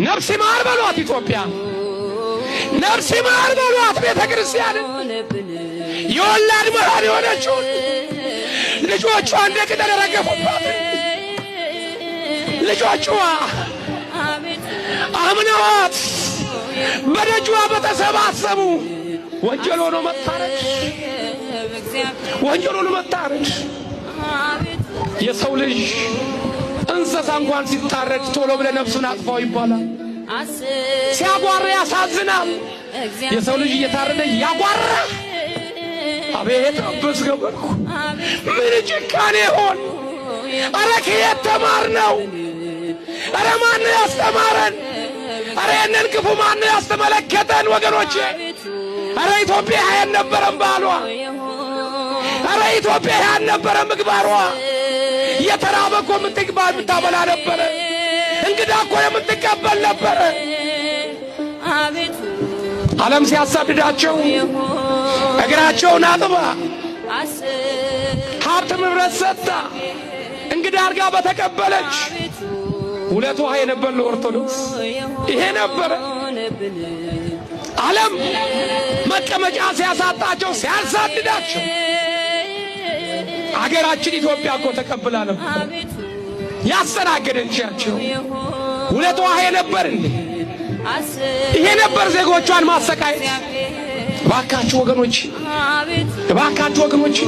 ነፍስ ይማር በሏት ኢትዮጵያ፣ ነፍስ ይማር በሏት ቤተ ክርስቲያን። የወላድ መሃን የሆነችውን ልጆቿ እንደ ቅጠል ረገፉባት። ልጆቿ አምነዋት በደጇ በተሰባሰቡ ወንጀል ሆኖ መታረድ፣ ወንጀል ሆኖ መታረድ። የሰው ልጅ እንስሳ እንኳን ሲታረድ ቶሎ ብለ ነፍሱን አጥፋው ይባላል። ሲያጓራ ያሳዝናል። የሰው ልጅ እየታረደ ያጓራ። አቤት አበስ ገበርኩ ምን ጭካኔ ሆን! አረ ከየት ተማርነው? አረ ማን ያስተማረን? አረ የነን ክፉ ማን ያስተመለከተን? ወገኖቼ አረ ኢትዮጵያ ያልነበረም ባሏ፣ አረ ኢትዮጵያ ያልነበረም ምግባሯ። የተራበ እኮ የምታበላ ነበረ። እንግዳ እኮ የምትቀበል ነበረ። ዓለም ሲያሳድዳቸው እግራቸውን አጥባ ሀብት ንብረት ሰጥታ እንግዳ አርጋ በተቀበለች ሁለት ውሃ የነበር ለኦርቶዶክስ ይሄ ነበረ። ዓለም መቀመጫ ሲያሳጣቸው ሲያሳድዳቸው አገራችን ኢትዮጵያ እኮ ተቀብላ ነበር ያስተናገደቻቸው። ሁለት ውሃ የነበር እንዴ ይሄ ነበር ዜጎቿን ማሰቃየት። እባካችሁ ወገኖች፣ እባካችሁ ወገኖች